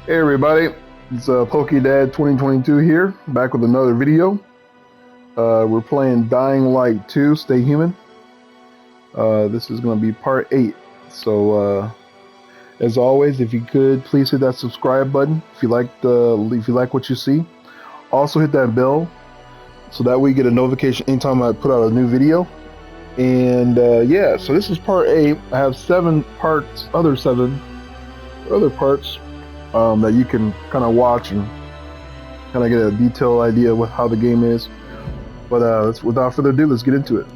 Hey everybody, it's PokeDad 2022 here, back with another video. We're playing Dying Light 2, Stay Human. This is going to be part 8. So, as always, if you could, please hit that subscribe button if you like what you see. Also hit that bell so that way you get a notification anytime I put out a new video. And yeah, so this is part 8. I have 7 parts, other parts that you can kind of watch and kind of get a detailed idea of how the game is. But without further ado, let's get into it.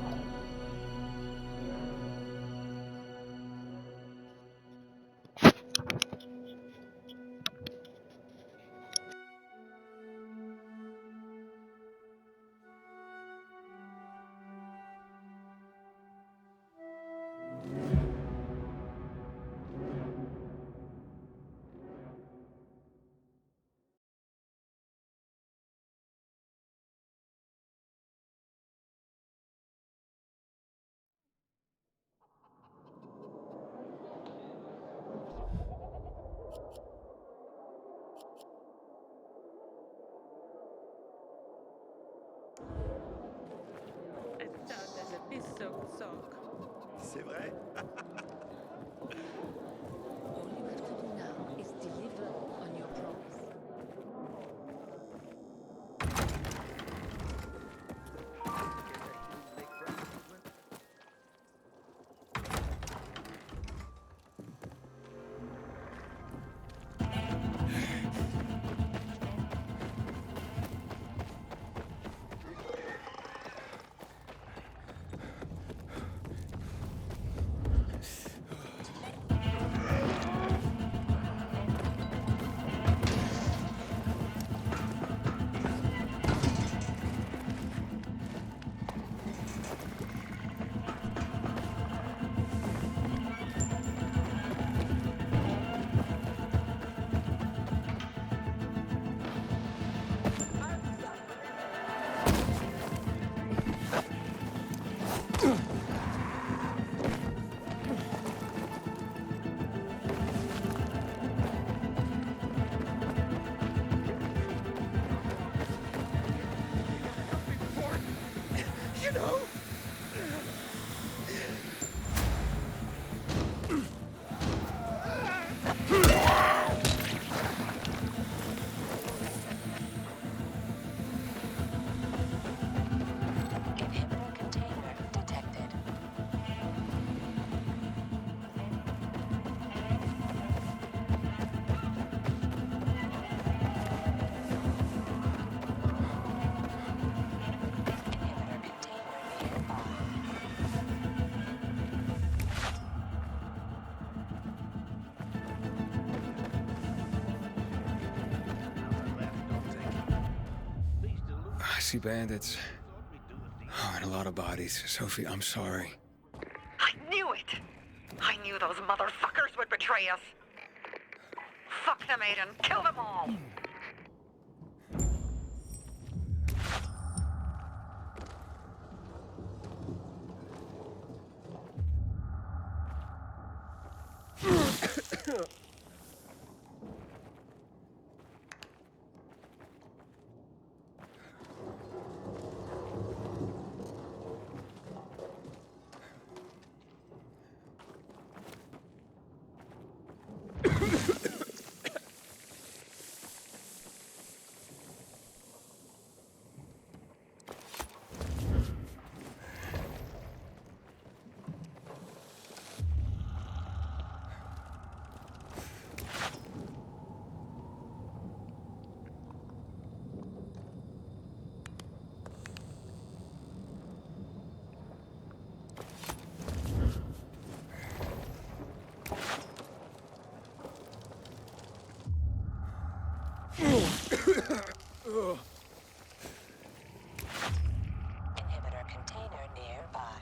C'est vrai? All you have to do now is deliver on your promise. You know? Inhibitor container detected. Inhibitor container nearby. I see bandits. Oh, and a lot of bodies. Sophie, I'm sorry. I knew it! I knew those motherfuckers would betray us! Fuck them, Aiden! Kill them all! Inhibitor container nearby.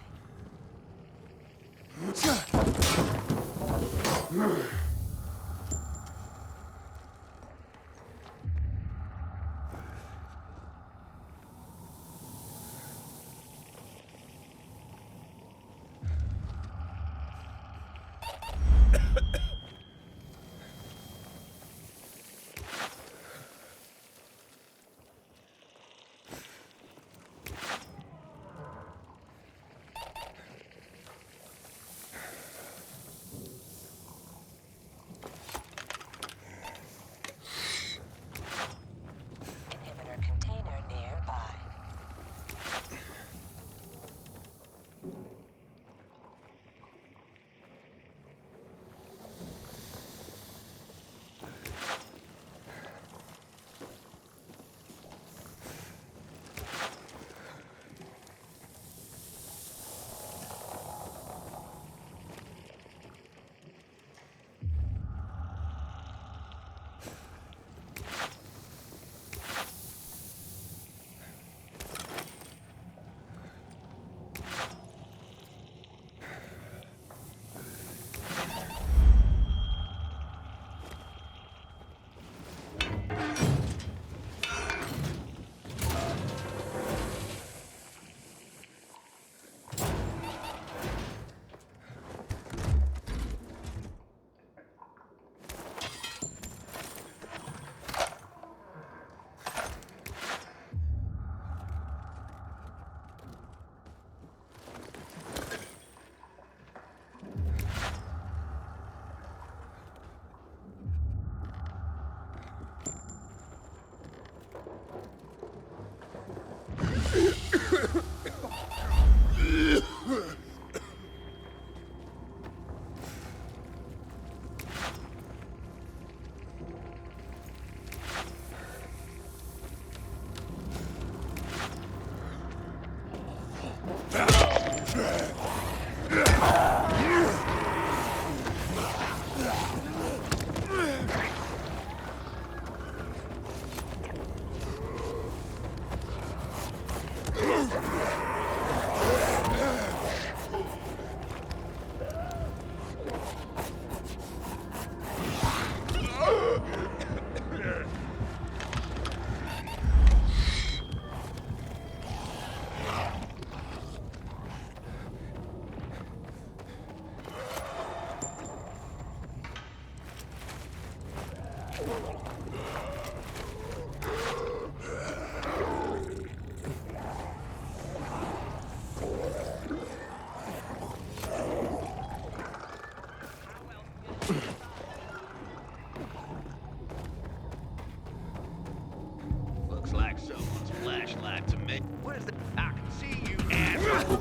Looks like someone's flashlight to me. Where's the... I can see you, asshole.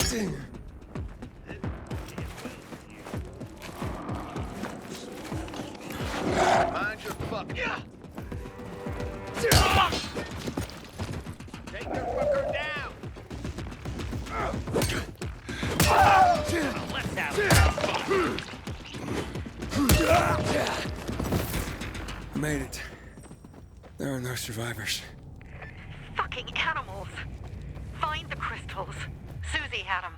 Mind your fuck. Yeah. Take your fucker down. Let's have it. I made it. There are no survivors. Fucking animals. Find the crystals. Susie had them.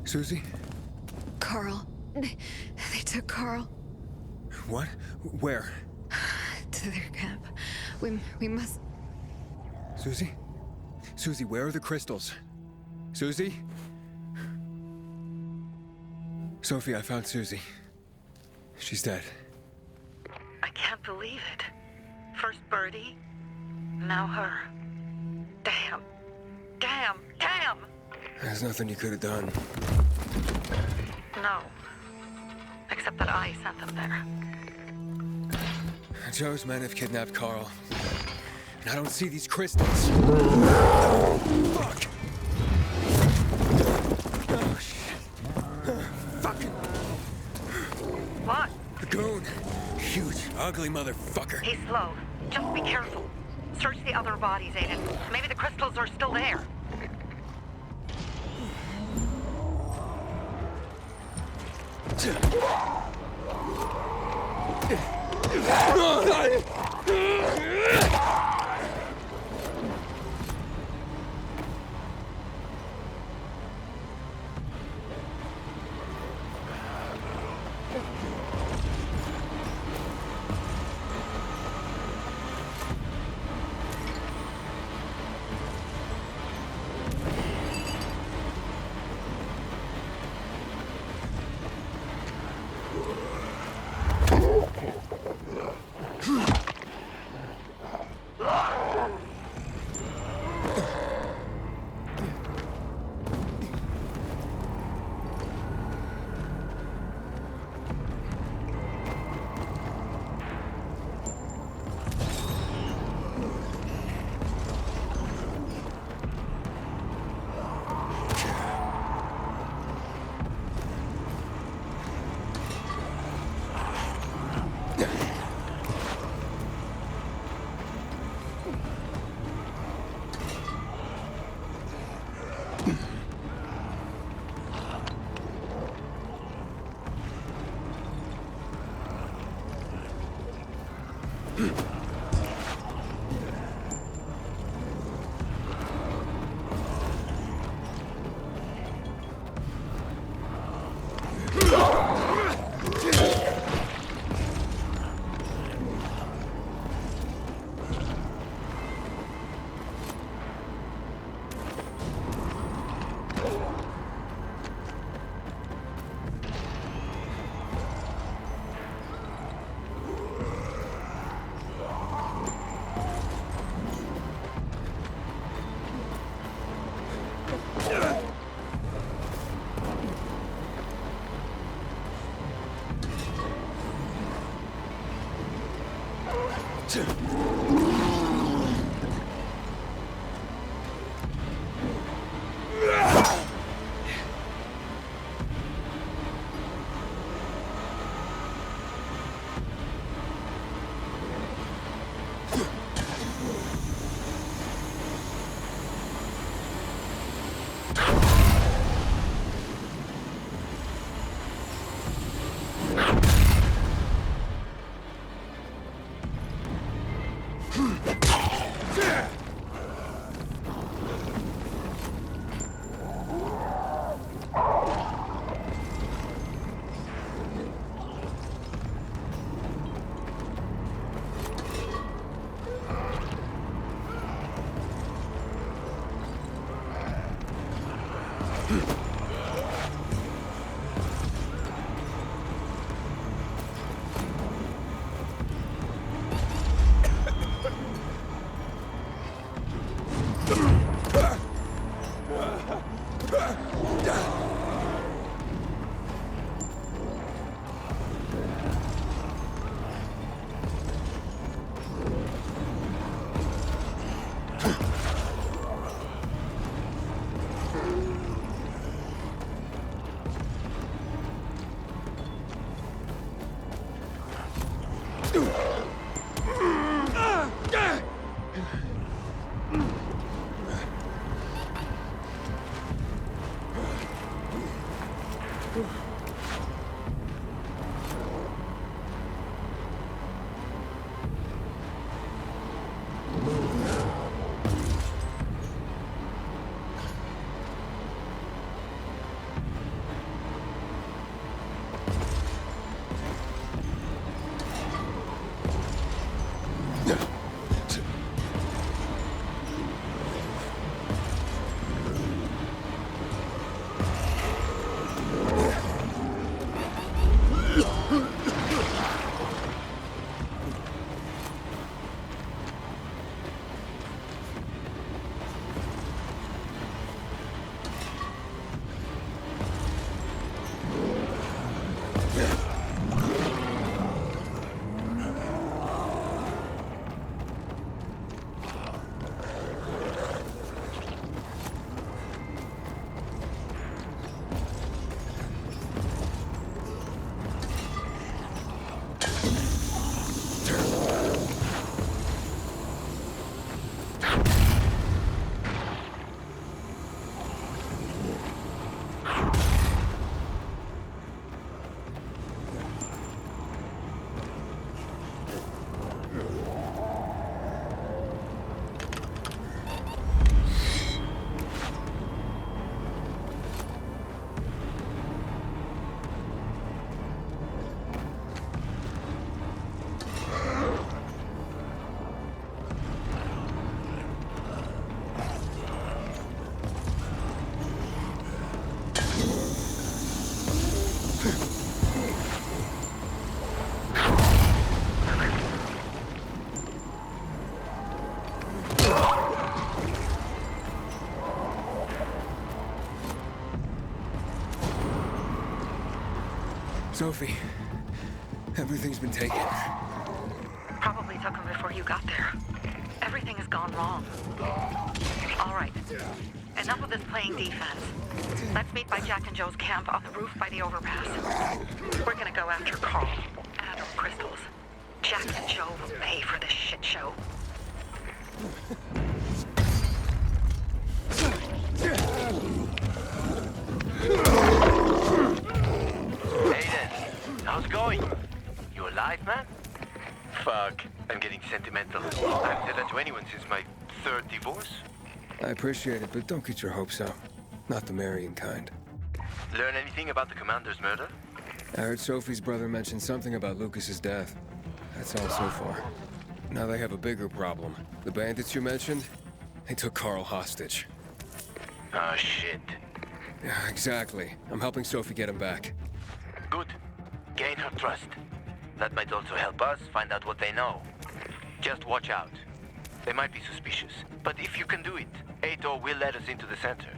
Susie? Carl. They took Carl What? Where? to their camp. We must... Susie? Susie, where are the crystals? Susie? Sophie, I found Susie. She's dead. I can't believe it. First Birdie, now her. Damn. Damn. Damn! There's nothing you could have done. No. Except that I sent them there. Joe's men have kidnapped Carl. And I don't see these crystals. Fuck! Oh, shit. Fucking... What? The goon. Huge, ugly motherfucker. He's slow. Just be careful. Search the other bodies, Aiden. Maybe the crystals are still there. Sophie, everything's been taken. Probably took him before you got there. Everything has gone wrong. All right. Enough of this playing defense. Let's meet by Jack and Joe's camp on the roof by the overpass. We're gonna go after Carl and our crystals. Jack and Joe will pay for this shit show. How's it going? You alive, man? Fuck, I'm getting sentimental. I haven't said that to anyone since my third divorce. I appreciate it, but don't get your hopes up. Not the marrying kind. Learn anything about the commander's murder? I heard Sophie's brother mention something about Lucas's death. That's all so far. Now they have a bigger problem. The bandits you mentioned, they took Carl hostage. Oh, shit. Yeah, exactly. I'm helping Sophie get him back. Good. Gain her trust. That might also help us find out what they know. Just watch out. They might be suspicious, but if you can do it, Ator will let us into the center.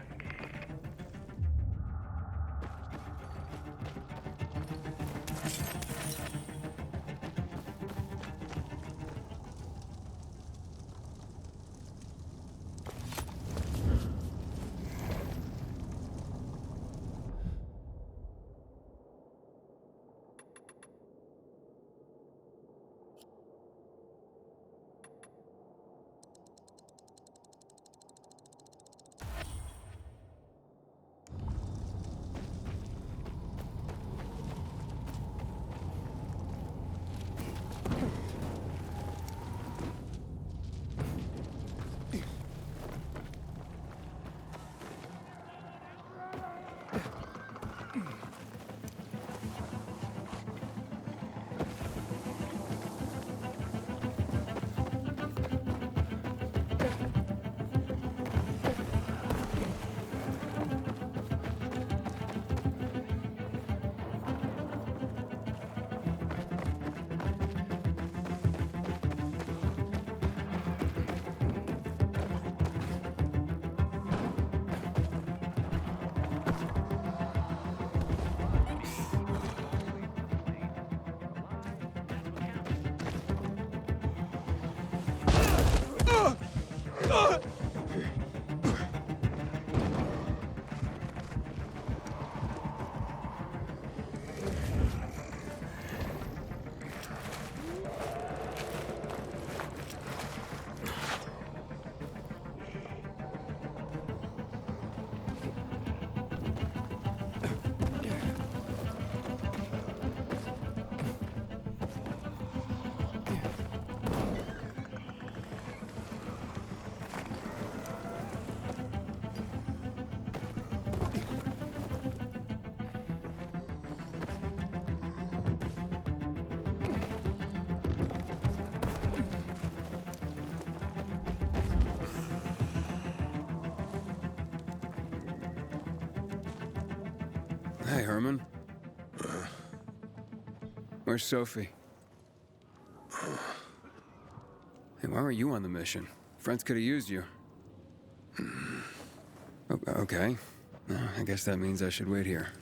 Hey, Herman. Where's Sophie? Hey, why were you on the mission? Friends could have used you. Okay. I guess that means I should wait here.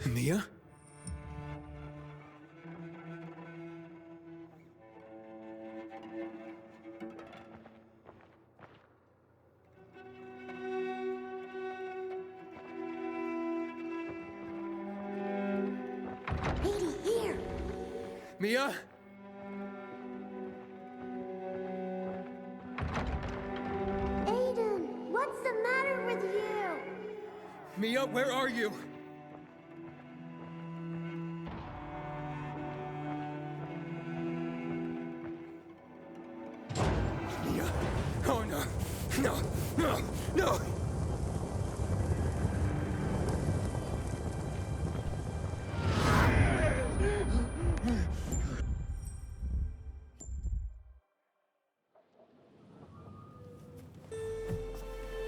Mia? Mia? Aiden, what's the matter with you? Mia, where are you? Mia. Oh no. No. No. No.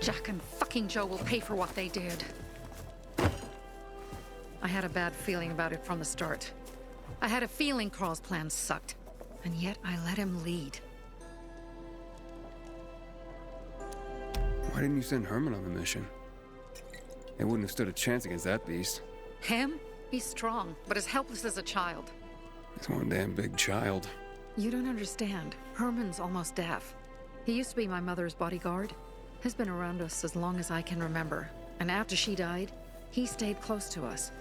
Jack and fucking Joe will pay for what they did. I had a bad feeling about it from the start. I had a feeling Carl's plan sucked, and yet I let him lead. Why didn't you send Herman on the mission? They wouldn't have stood a chance against that beast. Him? He's strong, but as helpless as a child. He's one damn big child. You don't understand. Herman's almost deaf. He used to be my mother's bodyguard. He's been around us as long as I can remember. And after she died, he stayed close to us.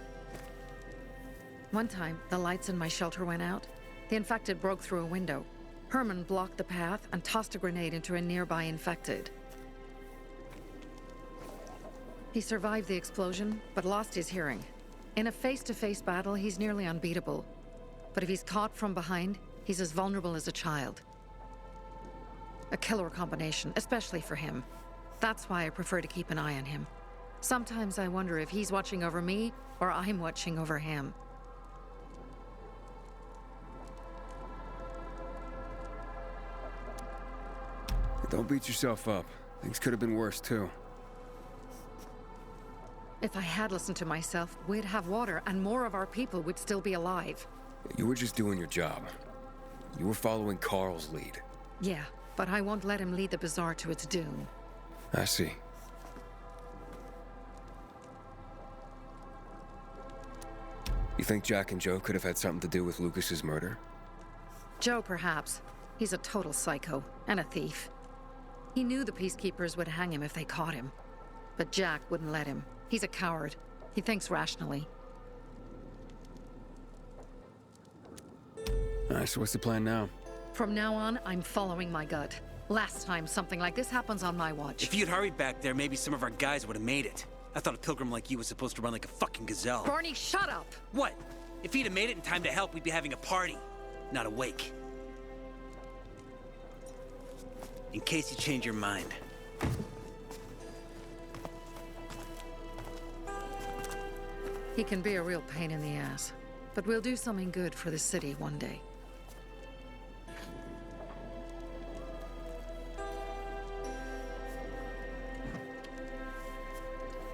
One time, the lights in my shelter went out. The infected broke through a window. Herman blocked the path and tossed a grenade into a nearby infected. He survived the explosion, but lost his hearing. In a face-to-face battle, he's nearly unbeatable. But if he's caught from behind, he's as vulnerable as a child. A killer combination, especially for him. That's why I prefer to keep an eye on him. Sometimes I wonder if he's watching over me, or I'm watching over him. Don't beat yourself up. Things could have been worse, too. If I had listened to myself, we'd have water, and more of our people would still be alive. You were just doing your job. You were following Carl's lead. Yeah, but I won't let him lead the Bazaar to its doom. I see. You think Jack and Joe could have had something to do with Lucas's murder? Joe, perhaps. He's a total psycho, and a thief. He knew the peacekeepers would hang him if they caught him. But Jack wouldn't let him. He's a coward. He thinks rationally. Alright, so what's the plan now? From now on, I'm following my gut. Last time something like this happens on my watch. If you'd hurried back there, maybe some of our guys would have made it. I thought a pilgrim like you was supposed to run like a fucking gazelle. Barney, shut up! What? If he'd have made it in time to help, we'd be having a party, not a wake. In case you change your mind. He can be a real pain in the ass. But we'll do something good for the city one day.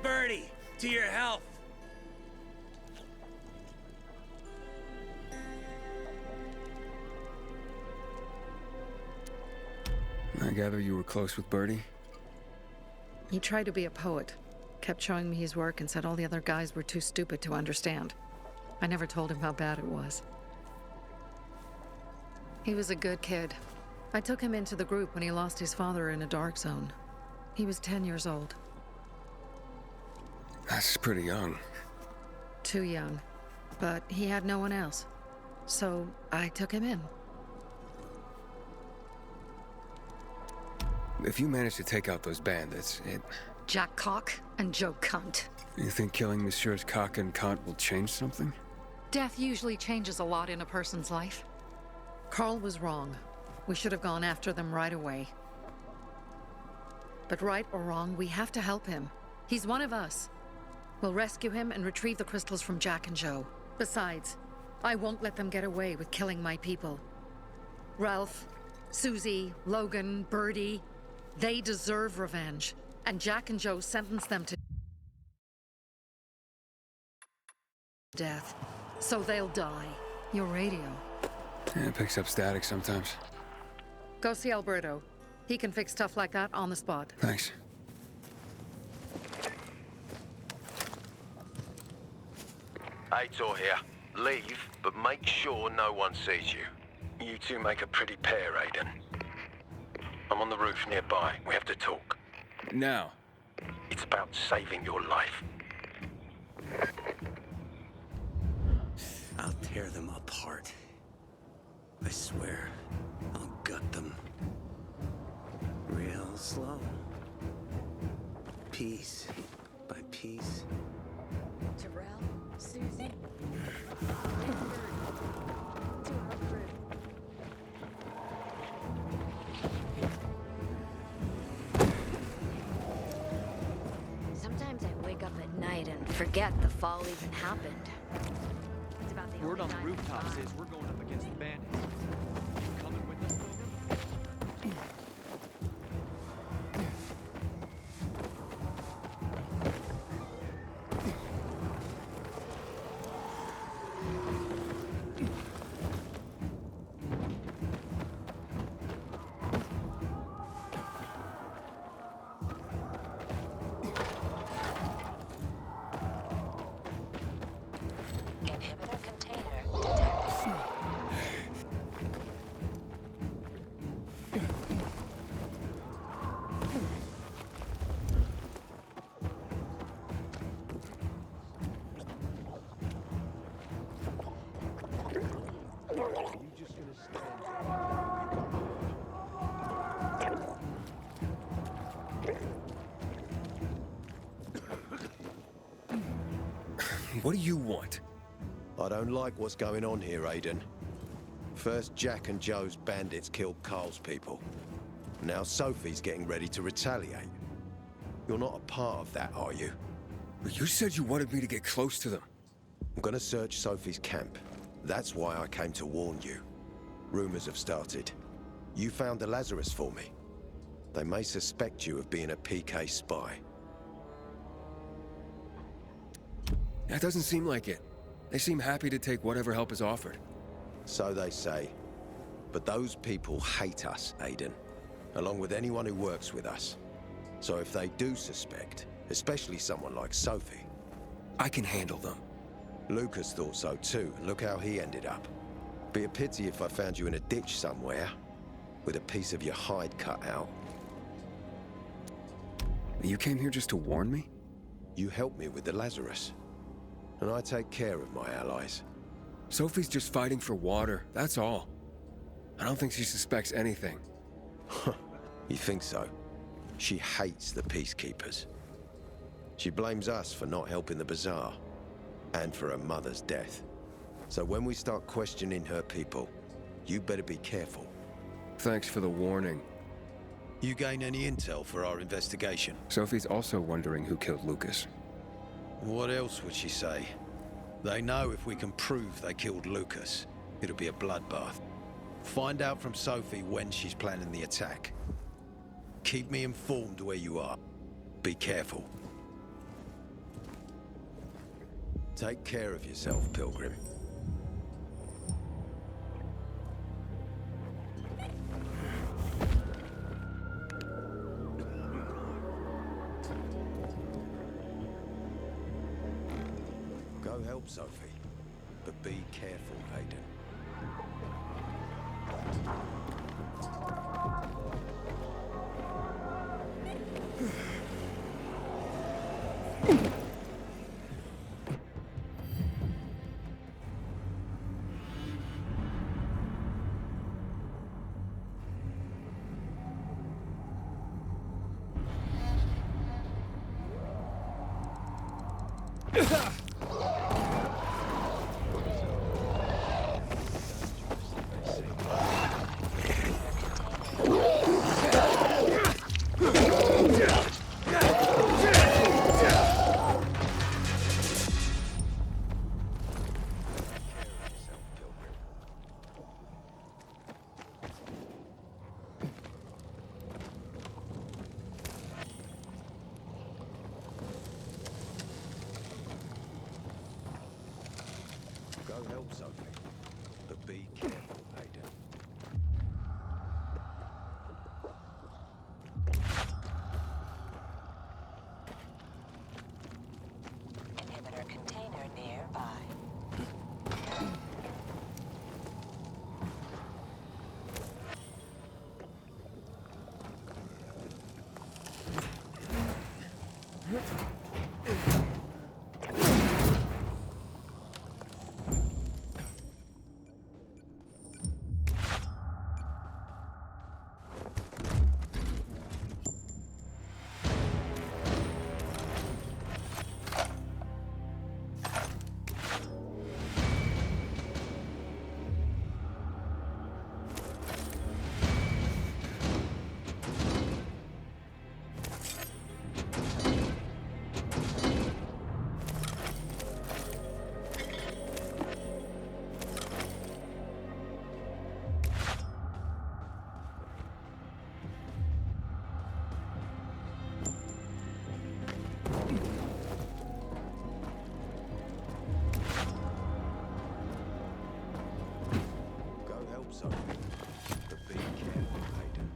Birdie, to your health. I gather you were close with Birdie? He tried to be a poet, kept showing me his work and said all the other guys were too stupid to understand. I never told him how bad it was. He was a good kid. I took him into the group when he lost his father in a dark zone. He was 10 years old. That's pretty young. Too young. But he had no one else. So I took him in. If you manage to take out those bandits, Jack Cock and Joe Cunt. You think killing Messieurs Cock and Cunt will change something? Death usually changes a lot in a person's life. Carl was wrong. We should have gone after them right away. But right or wrong, we have to help him. He's one of us. We'll rescue him and retrieve the crystals from Jack and Joe. Besides, I won't let them get away with killing my people. Ralph, Susie, Logan, Birdie, they deserve revenge. And Jack and Joe sentenced them to death. So they'll die. Your radio. Yeah, it picks up static sometimes. Go see Alberto. He can fix stuff like that on the spot. Thanks. Aitor here. Leave, but make sure no one sees you. You two make a pretty pair, Aiden. I'm on the roof nearby. We have to talk. Now. It's about saving your life. I'll tear them apart. I swear, I'll gut them. Real slow. Piece by piece. Terrell, Susie. Sometimes I wake up at night and forget the fall even happened. It's about the Word only on the time rooftop I- says we're going up against the bandits. You coming with us, Pilgrim? Inhibitor container detected. What do you want? I don't like what's going on here, Aiden. First, Jack and Joe's bandits killed Carl's people. Now Sophie's getting ready to retaliate. You're not a part of that, are you? But you said you wanted me to get close to them. I'm gonna search Sophie's camp. That's why I came to warn you. Rumors have started. You found the Lazarus for me. They may suspect you of being a PK spy. That doesn't seem like it. They seem happy to take whatever help is offered. So they say. But those people hate us, Aiden. Along with anyone who works with us. So if they do suspect, especially someone like Sophie... I can handle them. Lucas thought so too, and look how he ended up. Be a pity if I found you in a ditch somewhere, with a piece of your hide cut out. You came here just to warn me? You helped me with the Lazarus. And I take care of my allies. Sophie's just fighting for water, that's all. I don't think she suspects anything. You think so? She hates the peacekeepers. She blames us for not helping the bazaar, and for her mother's death. So when we start questioning her people, you better be careful. Thanks for the warning. You gain any intel for our investigation? Sophie's also wondering who killed Lucas. What else would she say? They know if we can prove they killed Lucas, it'll be a bloodbath. Find out from Sophie when she's planning the attack. Keep me informed where you are. Be careful. Take care of yourself, Pilgrim. Go help Sophie, but be careful, Hayden. Go help Sophie, but be careful, Hayden. Inhibitor container nearby. Sophie, but be careful, Hayden.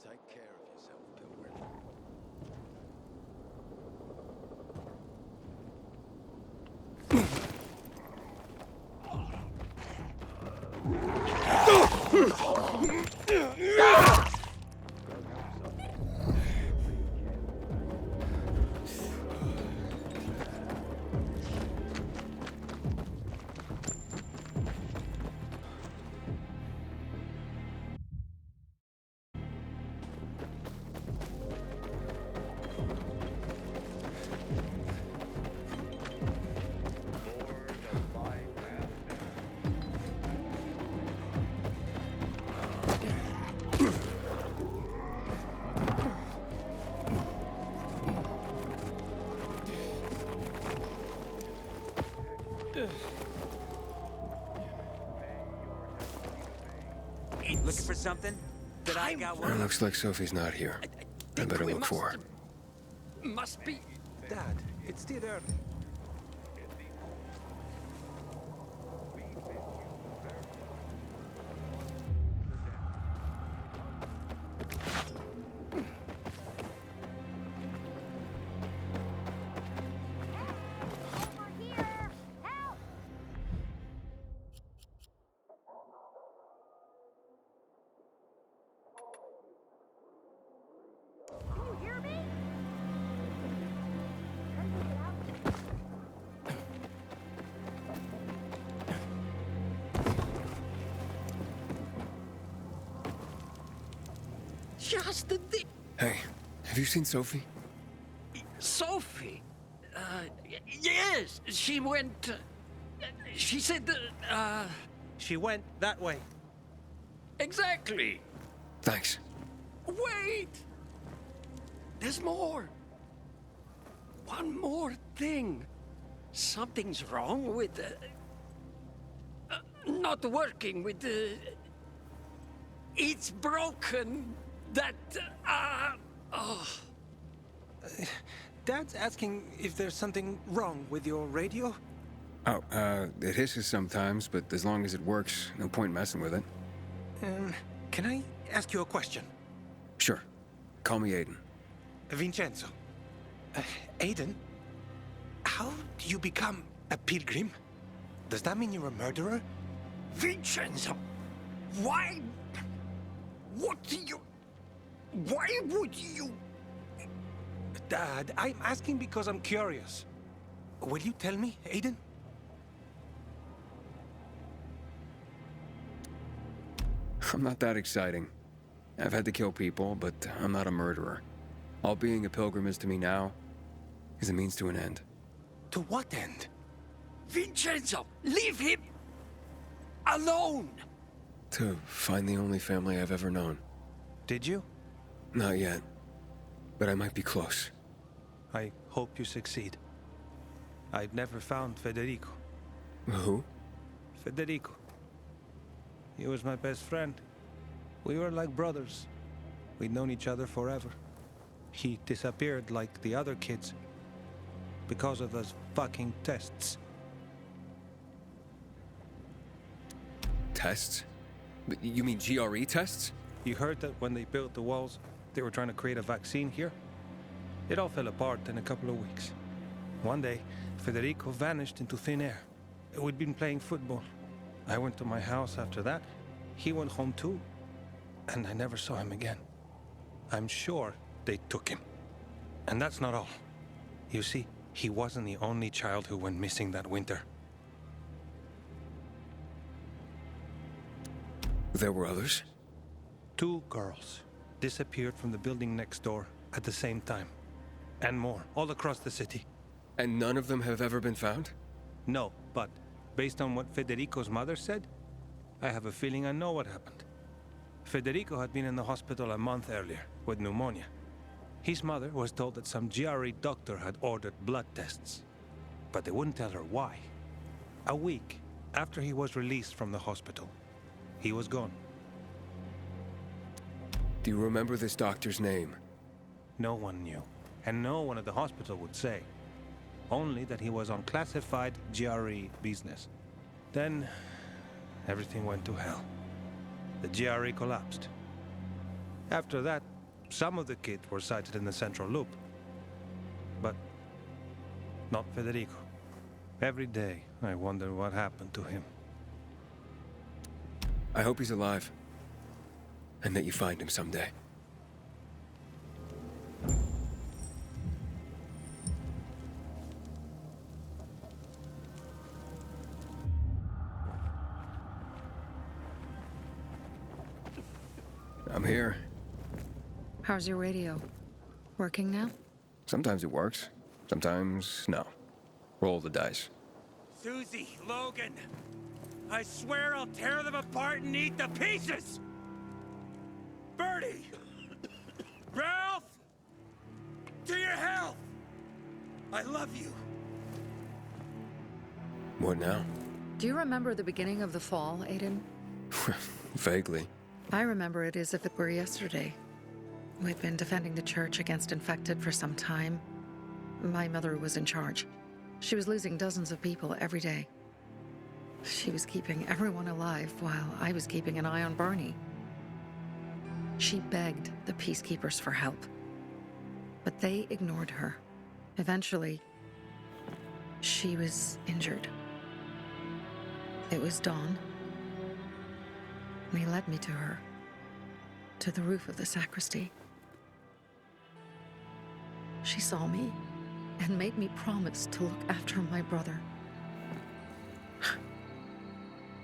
Take care of yourself, Pilgrim. Looking for something? That I got It one? looks like Sophie's not here. I better look for her. Must be. Dad, it's still early. just the thing. Hey, have you seen Sophie? Sophie? Yes, she went. She said that, She went that way. exactly. Thanks. Wait! There's more. One more thing. Something's wrong with not working with it's broken. That Dad's asking if there's something wrong with your radio? Oh, it hisses sometimes, but as long as it works, no point messing with it. Can I ask you a question? Sure. Call me Aiden. Vincenzo. Aiden? How do you become a pilgrim? Does that mean you're a murderer? Vincenzo, why? What do you? Why would you? Dad, I'm asking because I'm curious. Will you tell me, Aiden? I'm not that exciting. I've had to kill people, but I'm not a murderer. All being a pilgrim is to me now is a means to an end. To what end? Vincenzo, leave him alone. To find the only family I've ever known. Did you? Not yet, but I might be close. I hope you succeed. I've never found Federico. Who? Federico. He was my best friend. We were like brothers. We'd known each other forever. He disappeared like the other kids because of those fucking tests. Tests? You mean GRE tests? You heard that when they built the walls, they were trying to create a vaccine here? It all fell apart in a couple of weeks. One day, Federico vanished into thin air. We'd been playing football. I went to my house after that. He went home too. And I never saw him again. I'm sure they took him. And that's not all. You see, he wasn't the only child who went missing that winter. There were others? 2 girls disappeared from the building next door at the same time. And more, all across the city. And none of them have ever been found? No, but based on what Federico's mother said, I have a feeling I know what happened. Federico had been in the hospital a month earlier with pneumonia. His mother was told that some GRE doctor had ordered blood tests, but they wouldn't tell her why. A week after he was released from the hospital, he was gone. Do you remember this doctor's name? No one knew, and no one at the hospital would say. Only that he was on classified GRE business. Then, everything went to hell. The GRE collapsed. After that, some of the kids were sighted in the central loop. But not Federico. Every day, I wonder what happened to him. I hope he's alive. And that you find him someday. I'm here. How's your radio? Working now? Sometimes it works. Sometimes, no. Roll the dice. Susie, Logan, I swear I'll tear them apart and eat the pieces! Bertie! Ralph! To your health! I love you. What now? Do you remember the beginning of the fall, Aiden? Vaguely. I remember it as if it were yesterday. We'd been defending the church against infected for some time. My mother was in charge. She was losing dozens of people every day. She was keeping everyone alive while I was keeping an eye on Barney. She begged the peacekeepers for help, but they ignored her. Eventually, she was injured. It was dawn. And he led me to her, to the roof of the sacristy. She saw me and made me promise to look after my brother.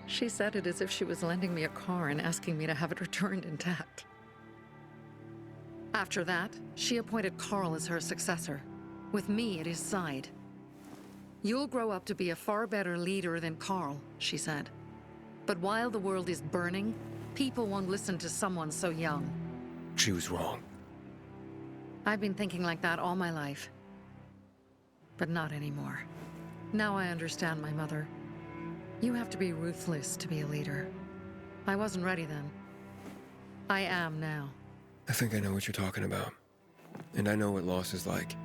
She said it as if she was lending me a car and asking me to have it returned intact. After that, she appointed Carl as her successor, with me at his side. You'll grow up to be a far better leader than Carl, she said. But while the world is burning, people won't listen to someone so young. She was wrong. I've been thinking like that all my life. But not anymore. Now I understand my mother. You have to be ruthless to be a leader. I wasn't ready then. I am now. I think I know what you're talking about. And I know what loss is like.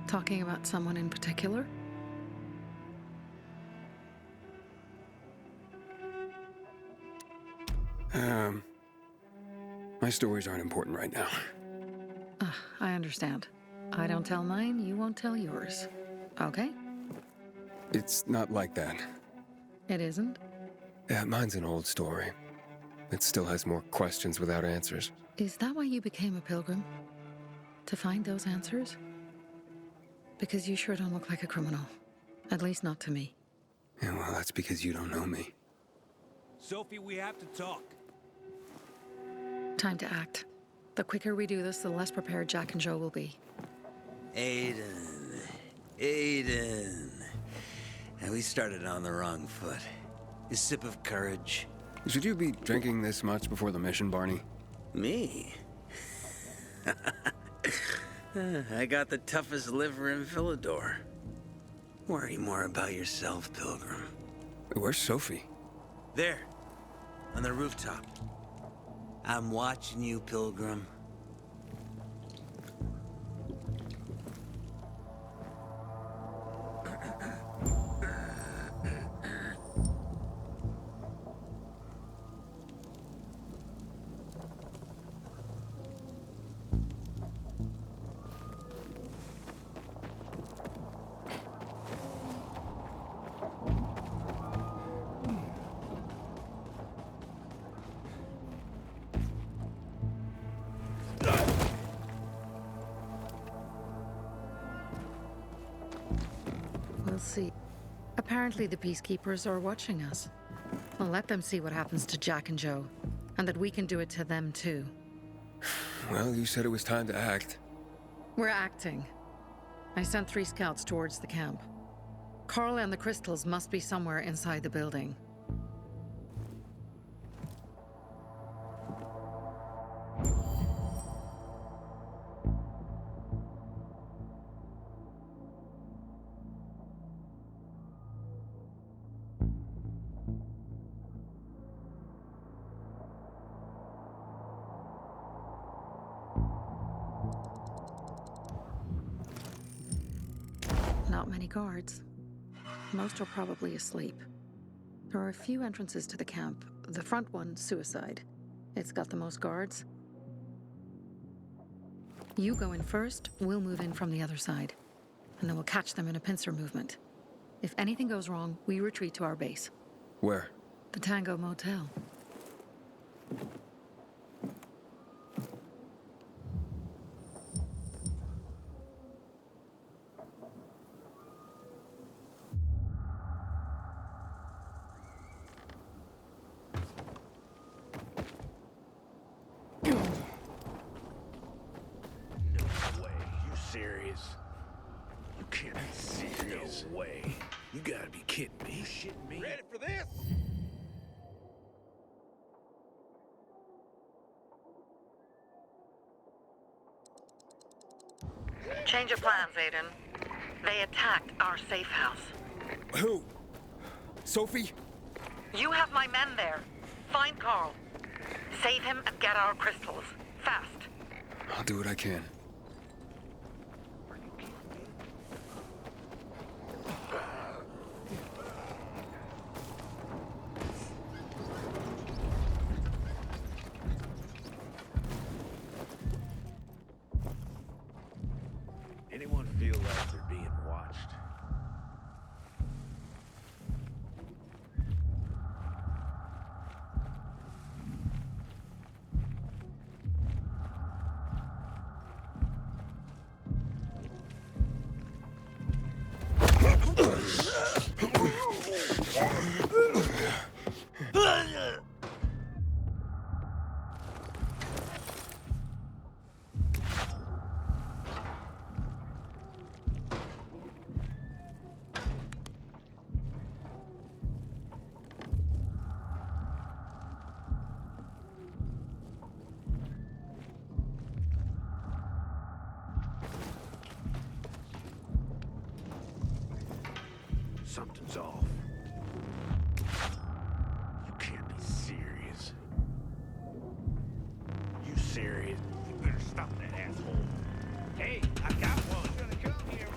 Talking about someone in particular? My stories aren't important right now. I understand. I don't tell mine, you won't tell yours. Okay? It's not like that. It isn't? Yeah, mine's an old story. It still has more questions without answers. Is that why you became a pilgrim? To find those answers? Because you sure don't look like a criminal. At least not to me. Yeah, well, that's because you don't know me. Sophie, we have to talk. Time to act. The quicker we do this, the less prepared Jack and Joe will be. Aiden. And we started on the wrong foot. A sip of courage. Should you be drinking this much before the mission, Barney? Me? I got the toughest liver in Philidor. Worry more about yourself, Pilgrim. Where's Sophie? There, on the rooftop. I'm watching you, Pilgrim. We'll see. Apparently the peacekeepers are watching us. I'll let them see what happens to Jack and Joe, and that we can do it to them too. Well, you said it was time to act. We're acting. I sent 3 scouts towards the camp. Carl and the crystals must be somewhere inside the building. Not many guards. Most are probably asleep. There are a few entrances to the camp. The front one, suicide. It's got the most guards. You go in first, we'll move in from the other side. And then we'll catch them in a pincer movement. If anything goes wrong, we retreat to our base. Where? The Tango motel. Serious? You can't be serious. No way. You gotta be kidding me. You shitting me? Ready for this? Change of plans, Aiden. They attacked our safe house. Who? Sophie? You have my men there. Find Carl. Save him and get our crystals. Fast. I'll do what I can. Anyone feel like they're being watched? Something's off. You can't be serious. You serious? You better stop that asshole. Hey, I got one. Gonna come here.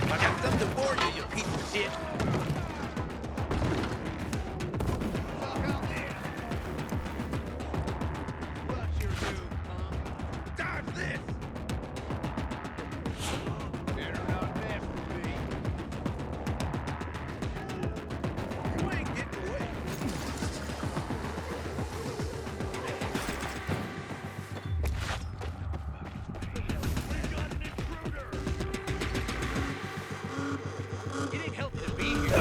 I got something for you, you piece of shit. What's your move, punk? Dodge this! Better not mess with me. You ain't getting away. We got an intruder! It ain't helping to be here.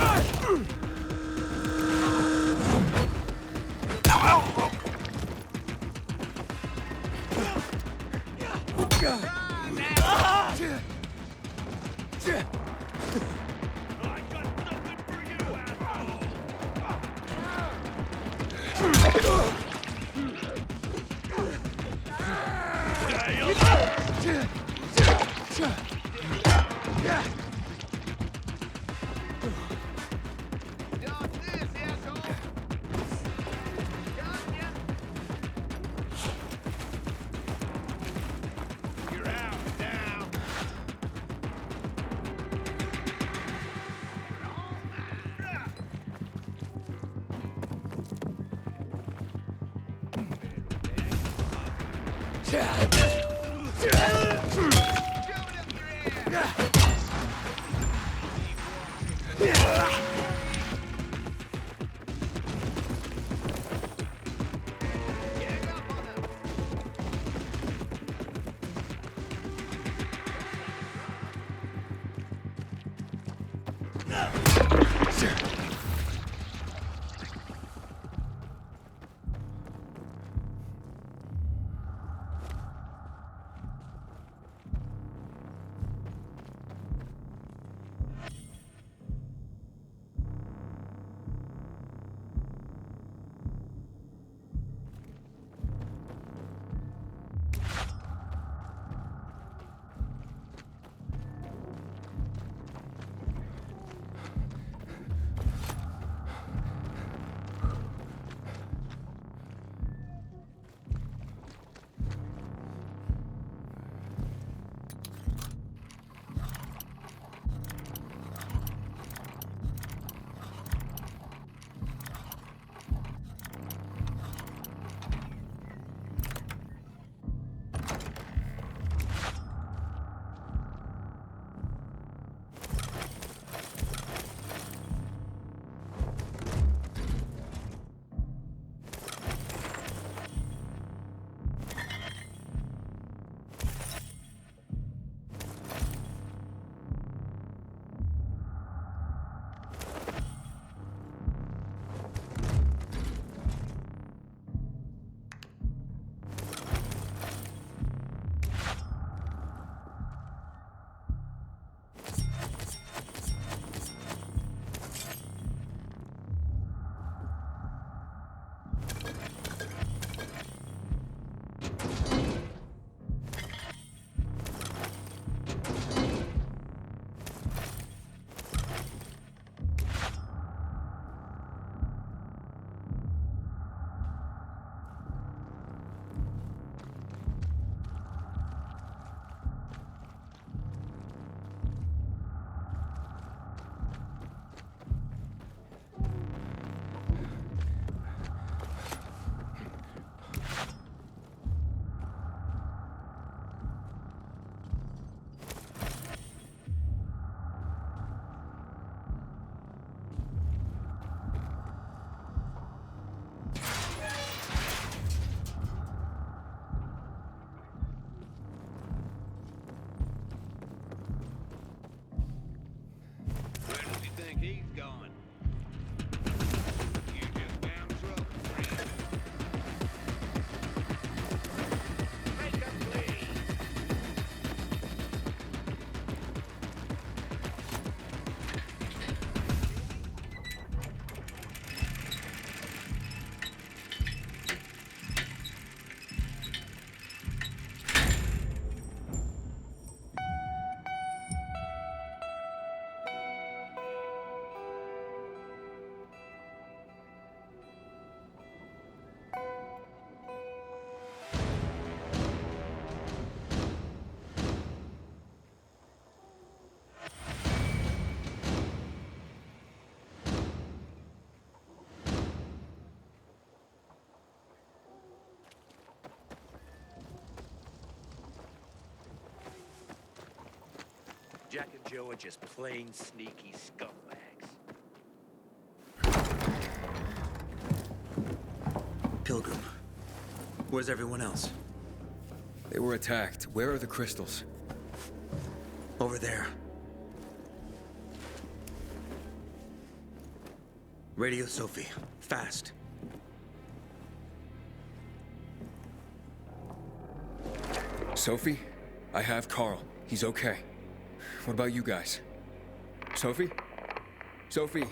I got something for you, asshole! Dodge this, asshole! Gotcha! You're out now. Jack and Joe are just plain sneaky scumbags. Pilgrim, where's everyone else? They were attacked. Where are the crystals? Over there. Radio Sophie, fast. Sophie? I have Carl. He's okay. What about you guys? Sophie? Sophie?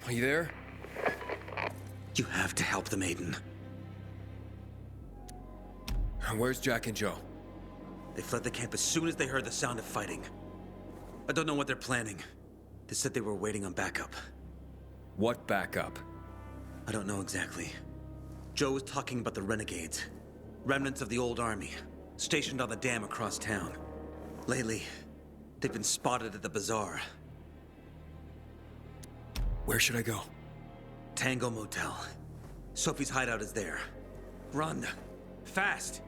Are you there? You have to help the maiden. Where's Jack and Joe? They fled the camp as soon as they heard the sound of fighting. I don't know what they're planning. They said they were waiting on backup. What backup? I don't know exactly. Joe was talking about the renegades. Remnants of the old army, stationed on the dam across town. Lately, they've been spotted at the bazaar. Where should I go? Tango Motel. Sophie's hideout is there. Run. Fast.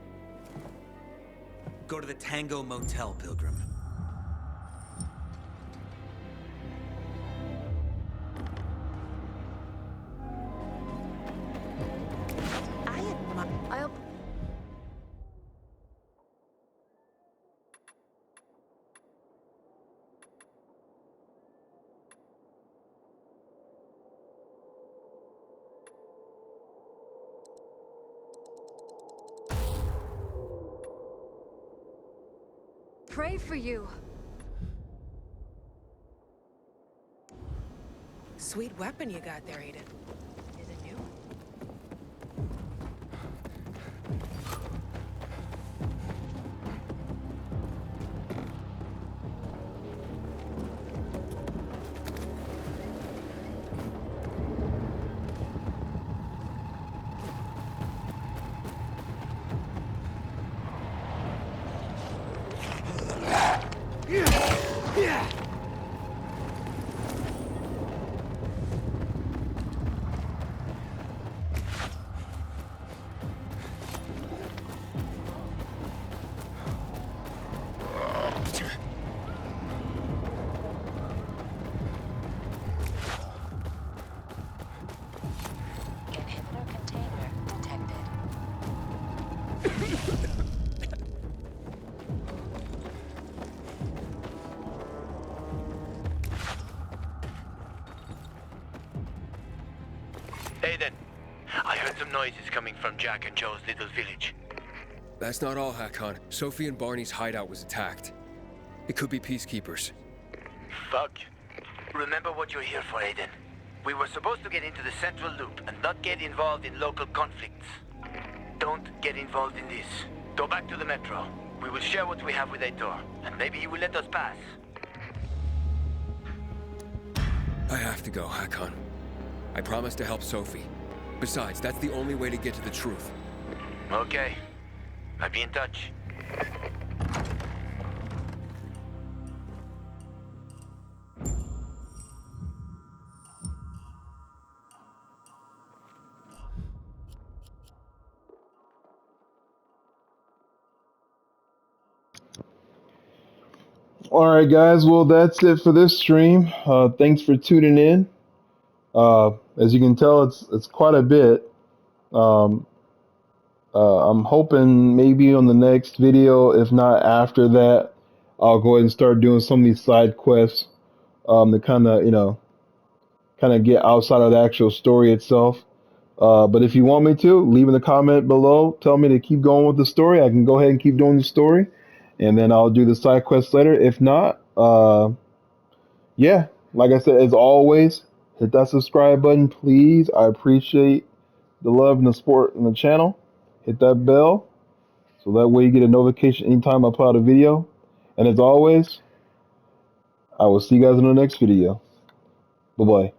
Go to the Tango Motel, Pilgrim. I'll... pray for you. Sweet weapon you got there, Aiden. Is it new? Inhibitor container detected. Aiden, I heard some noises coming from Jack and Joe's little village. That's not all, Hakon. Sophie and Barney's hideout was attacked. It could be peacekeepers. Fuck. Remember what you're here for, Aiden. We were supposed to get into the central loop and not get involved in local conflicts. Don't get involved in this. Go back to the metro. We will share what we have with Aitor, and maybe he will let us pass. I have to go, Hakon. I promised to help Sophie. Besides, that's the only way to get to the truth. Okay. I'll be in touch. All right, guys. Well, that's it for this stream. Thanks for tuning in. As you can tell, it's quite a bit. Um, I'm hoping maybe on the next video, if not after that, I'll go ahead and start doing some of these side quests to kind of get outside of the actual story itself. But if you want me to, leave in the comment below. Tell me to keep going with the story. I can go ahead and keep doing the story, and then I'll do the side quests later. If not, yeah, like I said, as always, hit that subscribe button, please. I appreciate the love and the support in the channel. Hit that bell so that way you get a notification anytime I put out a video. And as always, I will see you guys in the next video. Bye-bye.